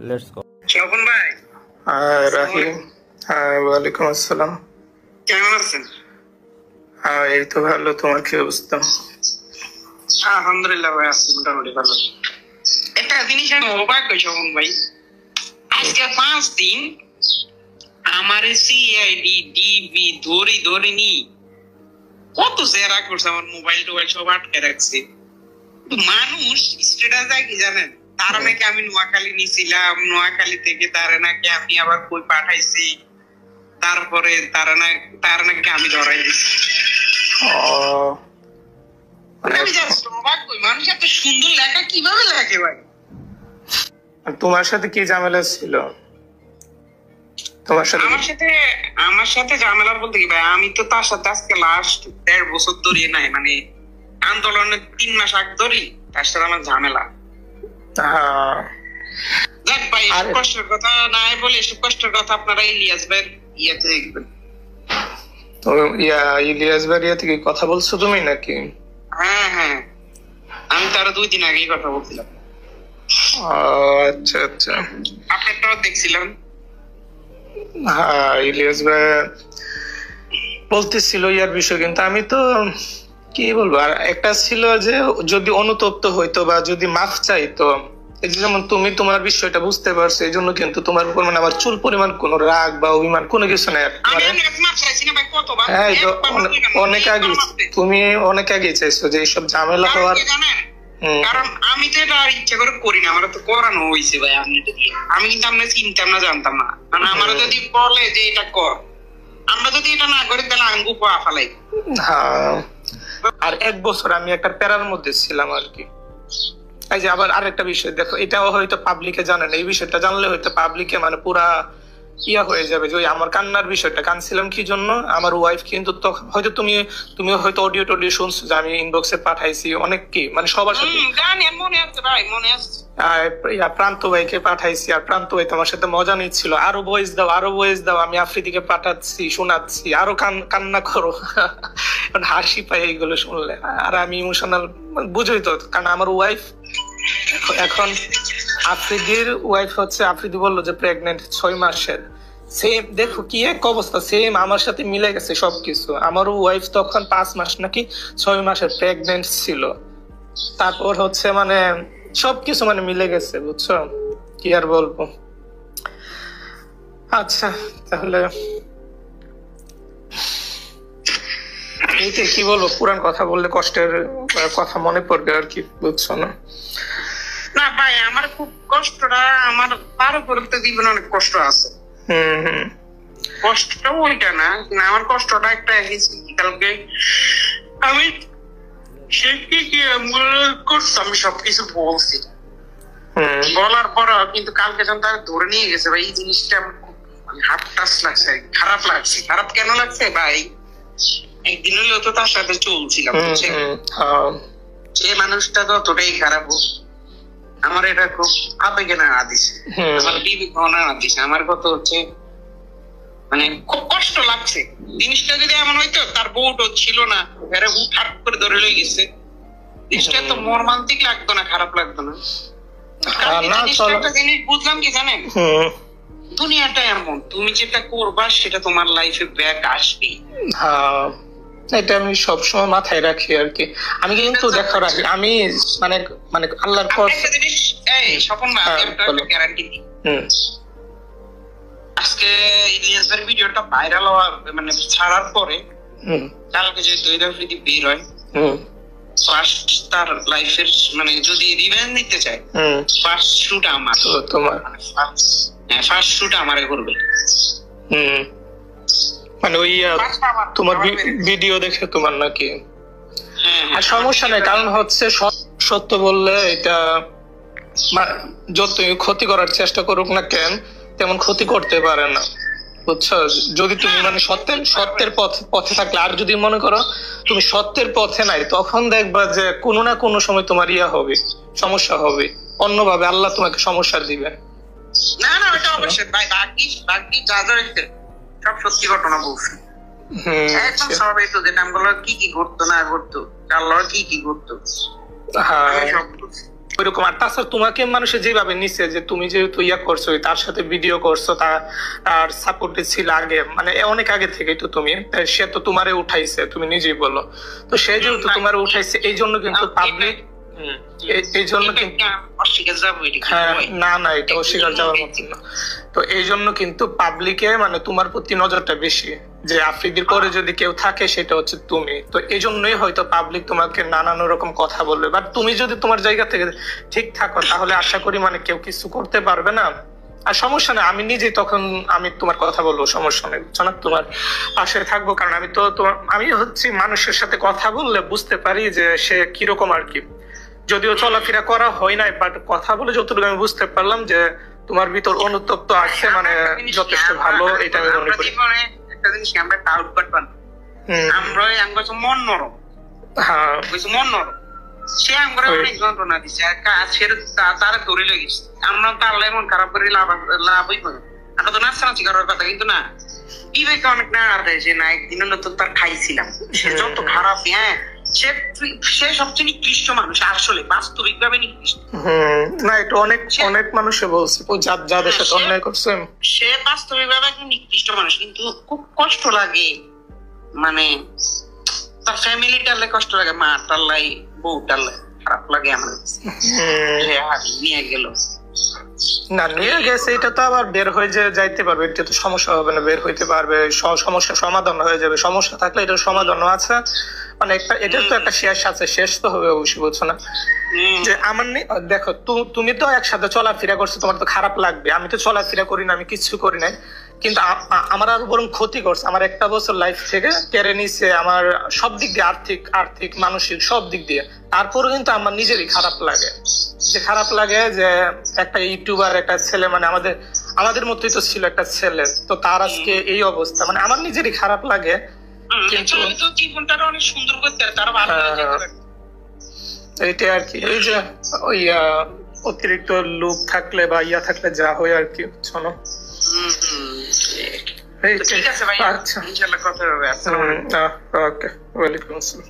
Let's go. Swapan ভাই। হ্যাঁ রাহিম। হ্যাঁ ওয়ালাইকুম আসসালাম। কেমন আছেন? হ্যাঁ এই তো ভালো, তোমার কি অবস্থা? আলহামদুলিল্লাহ ভাই, আছি মোটামুটি ভালো। একটা জিনিস আমি অবাক হই স্বপন ভাই, আজকে 5 দিন আমার সিআইডি ডিবি ধরি নি কত জেরা করছে, আমার মোবাইল টোবাইল সব আটকে রাখছে। মানুষ স্ট্যাটাস দেয় কি জানেন, তারা নাকি আমি নোয়াখালী নিছিলাম, নোয়াখালী থেকে তারা নাকি আমি আবার কই পাঠাইছি, তারপরে তারা নাকি আমি ধরাই দিছি। আমি জাস্ট অবাক হই, মানুষ এত সুন্দর লেখা কিভাবে লেখে ভাই? তোমার সাথে কি ঝামেলা ছিল? আমার সাথে ঝামেলা বলতে কি ভাই, আমি তো তার সাথে আজকে লাস্ট 1.5 বছর ধরে নাই, মানে আন্দোলনের 3 মাস আগ ধরি তার সাথে আমার ঝামেলা। দেখ ভাই, কষ্টের কথা নাই বলে, এসব কষ্টের কথা আপনারা ইলিয়াস ভাইয়ের ইয়েতে দেখবেন। তো ইলিয়াস ভাই ইয়ে থেকে কথা বলছো তুমি নাকি? হ্যাঁ, আমি তো আরো 2 দিন আগেই কথা বলছিলাম। আচ্ছা আচ্ছা, আপনারটাও দেখছিলাম। হ্যাঁ ইলিয়াস ভাই বলতেছিল ইয়ার বিষয়, কিন্তু আমি তো কি বলবো, আর একটা ছিল যে যদি অনুতপ্ত হইতো বা যদি মাফ চাইতো, এই যে যেমন তুমি তোমার বিষয়টা বুঝতে পারছো, এই জন্য কিন্তু তোমার উপর মানে আমার চুল পরিমাণ কোনো রাগ বা অভিমান কোনো কিছু নাই। হ্যাঁ অনেক আগে তুমি অনেক আগে চাইছো যে এইসব ঝামেলা হওয়ার। কারণ আমি তো এটা ইচ্ছা করে করি না, আমার তো করানো হয়েছে ভাই। আমি কিন্তু আমরা চিনতাম না, জানতাম না, মানে আমার যদি বলে যে এটা কর, আমরা যদি এটা না করি তাহলে আঙ্গু পা ফালাই। হ্যাঁ, আর 1 বছর আমি একটা প্যারার মধ্যে ছিলাম আর কি। এই যে আবার আরেকটা বিষয় দেখো, এটাও হয়তো পাবলিকে জানে না, এই বিষয়টা জানলে হয়তো পাবলিকে মানে পুরা ইয়া হয়ে যাবে যে ওই আমার কান্নার বিষয়টা, কানছিলাম কি জন্য আমার ওয়াইফ, কিন্তু হয়তো তুমি হয়তো অডিও টডিও শুনছো যে আমি ইনবক্সে পাঠাইছি অনেক কি মানে সবার সাথে প্রান্ত ভাইকে পাঠাইছি, আর প্রান্ত ভাই তোমার সাথে মজা নিচ্ছিল, আরো ভয়েস দাও, আমি আফ্রিদিকে পাঠাচ্ছি, শোনাচ্ছি, আরো কান্না করো। হাসি পাই এইগুলো শুনলে, আর আমি ইমোশনাল, বুঝোই তো, কারণ আমার ওয়াইফ এখন আফ্রিদির ওয়াইফ হচ্ছে, আফ্রিদি বললো যে প্রেগনেন্ট 6 মাসের। সেম দেখো কি এক অবস্থা, সেম আমার সাথে মিলে গেছে সবকিছু। আমারও ওয়াইফ তখন 5 মাস নাকি 6 মাসের প্রেগনেন্ট ছিল। তারপর হচ্ছে মানে সবকিছু মানে মিলে গেছে, বুঝছো, কি আর বলবো। আচ্ছা তাহলে এইটা কি বলবো, পুরান কথা বললে কষ্টের কথা মনে পড়বে আর কি, বুঝছো না? না ভাই, আমার খুব কষ্টটা, আমার তার উপরে তো জীবনে অনেক কষ্ট আছে। কষ্টটা ওইটা না, আমার কষ্টটা একটা কালকে আমি আমি সবকিছু বলছি, বলার পর কিন্তু কালকে যখন তারা ধরে নিয়ে গেছে ভাই, এই জিনিসটা আমার খুব হার্ট টাচ লাগছে, খারাপ লাগছে। খারাপ কেন লাগছে ভাই, একদিন হলেও তো তার সাথে চলছিলাম, সে মানুষটা তো অতটাই খারাপ, আমার এটা খুব আবেগে না দিছে, আমার বিবেক না দিছে। আমার কত হচ্ছে মানে খুব কষ্ট লাগছে। জিনিসটা যদি এমন হইতো তার বউটা ছিল না, এরা হুটহাট করে ধরে লই গেছে, জিনিসটা তো মর্মান্তিক লাগতো না, খারাপ লাগতো না। একটা জিনিস বুঝলাম কি জানেন, দুনিয়াটা এমন, তুমি যেটা করবা সেটা তোমার লাইফে ব্যাক আসবেই। এটা আমি সবসময় মাথায় রাখি আর কি। আমি কিন্তু দেখো রাখি, আমি মানে মানে আল্লাহর পর স্বপন ভাই একটা গ্যারান্টি দিই, আজকে ইলিয়াসের ভিডিওটা ভাইরাল হওয়ার মানে ছাড়ার পরে কালকে যে দৈদাফ্রিদি বের হয়, ফার্স্ট তার লাইফের মানে যদি রিভেঞ্জ নিতে চায়, ফার্স্ট শুট আমার, তোমার ফার্স্ট শুট আমারে করবে। মানে ওই তোমার ভিডিও দেখে তোমার নাকি? আর সমস্যা নেই, কারণ হচ্ছে সত্য বললে এটা যত ক্ষতি করার চেষ্টা করুক না কেন, তেমন ক্ষতি করতে পারে না, বুঝছো। যদি তুমি মানে সত্যের পথে থাকলে, আর যদি মনে করো তুমি সত্যের পথে নাই, তখন দেখবা যে কোনো না কোনো সময় তোমার ইয়া হবে, সমস্যা হবে, অন্যভাবে আল্লাহ তোমাকে সমস্যা দিবে। না ওটা অবশ্যই ভাই, বাকি যা সব সত্যি ঘটনা বলছি, একদম সবাই তো যে নামগুলো কি ঘটতো না ঘটতো, আল্লাহ কি ঘটতো, ওইরকম। আর তাছাড়া তোমাকে মানুষে যেভাবে নিচ্ছে, যে তুমি যেহেতু ইয়া করছো, তার সাথে ভিডিও করছো, তার সাপোর্টে ছিল আগে, মানে অনেক আগে থেকে তো তুমি, সে তো তোমারে উঠাইছে, তুমি নিজেই বলো। তো সে যেহেতু তোমারে উঠাইছে, এই জন্য কিন্তু পাবলিক, এই জন্য কিন্তু হ্যাঁ, না না, এটা অস্বীকার যাওয়ার মতো না। তো এই জন্য কিন্তু পাবলিকে মানে তোমার প্রতি নজরটা বেশি, যে আফ্রিদির পরে যদি কেউ থাকে সেটা হচ্ছে তুমি। তো এই জন্যই হয়তো পাবলিক তোমাকে নানান রকম কথা বলবে, বাট তুমি যদি তোমার জায়গা থেকে ঠিক থাকো তাহলে আশা করি মানে কেউ কিছু করতে পারবে না। আর সমস্যা নেই, আমি নিজেই তখন আমি তোমার কথা বলবো, সমস্যা নেই, বুঝছো না, তোমার পাশে থাকবো। কারণ আমি তো তোমার, আমি হচ্ছে মানুষের সাথে কথা বললে বুঝতে পারি যে সে কিরকম আর কি। যদিও চলাফেরা করা হয় নাই, বাট কথা বলে যতটুকু আমি বুঝতে পারলাম যে তোমার ভিতর অনুতপ্ত আছে, মানে যথেষ্ট ভালো, এটা আমি মনে করি। একটা জিনিস আমরা ডাউট করতাম, আমরা মন নরম, হ্যাঁ মন নরম, সে আমরা অনেক যন্ত্রণা দিচ্ছে, তারা ধরে লেগেছে, আমরা তার এমন খারাপ করে লাভই পাই। আমরা তো নাচানাচি করার কথা, কিন্তু না, বিবেকে অনেক না দেয় যে না, একদিন হলো তো তার খাইছিলাম, সে যত খারাপ, হ্যাঁ সে সবচেয়ে নিকৃষ্ট মানুষ, আসলে বাস্তবিক ভাবে নিকৃষ্ট। না, এটা অনেক অনেক মানুষে বলছে যাদের সাথে অন্যায় করছে, সে বাস্তবিক ভাবে একদম নিকৃষ্ট মানুষ। কিন্তু খুব কষ্ট লাগে, মানে তার ফ্যামিলি টালে কষ্ট লাগে, মা টাল্লাই, বউ টাল্লাই খারাপ লাগে আমার, নিয়ে গেল না, নিয়ে গেছে, এটা তো আবার বের হয়ে যাইতে পারবে, এটা তো সমস্যা হবে না, বের হইতে পারবে, সমস্যা সমাধান হয়ে যাবে। সমস্যা থাকলে এটার সমাধানও আছে, মানে এটার তো একটা শেষ আছে, শেষ তো হবে অবশ্যই, বুঝছো না। যে আমার দেখো, তুমি তো একসাথে চলাফেরা করছো, তোমার তো খারাপ লাগবে, আমি তো চলাফেরা করি না, আমি কিছু করি নাই, কিন্তু আমার আরো বরং ক্ষতি করছে, আমার একটা বছর লাইফ থেকে কেড়ে নিছে, আমার সব দিক দিয়ে, আর্থিক মানসিক সব দিক দিয়ে। তারপরে কিন্তু আমার নিজেরই খারাপ লাগে, যে খারাপ লাগে যে একটা ইউটিউবার, একটা ছেলে, মানে আমাদের মতোই তো ছিল একটা ছেলে, তো তার আজকে এই অবস্থা, মানে আমার নিজেরই খারাপ লাগে। কিন্তু জীবনটা অনেক সুন্দর করতে তারা ভালো এইটা আর কি, এই যে ওই অতিরিক্ত লোক থাকলে বা ইয়া থাকলে যা হয় আর কি, শোনো। ঠিক আছে ভাই, ইনশাআল্লাহ কথা হবে। ওকে, ওয়ালাইকুম আসসালাম।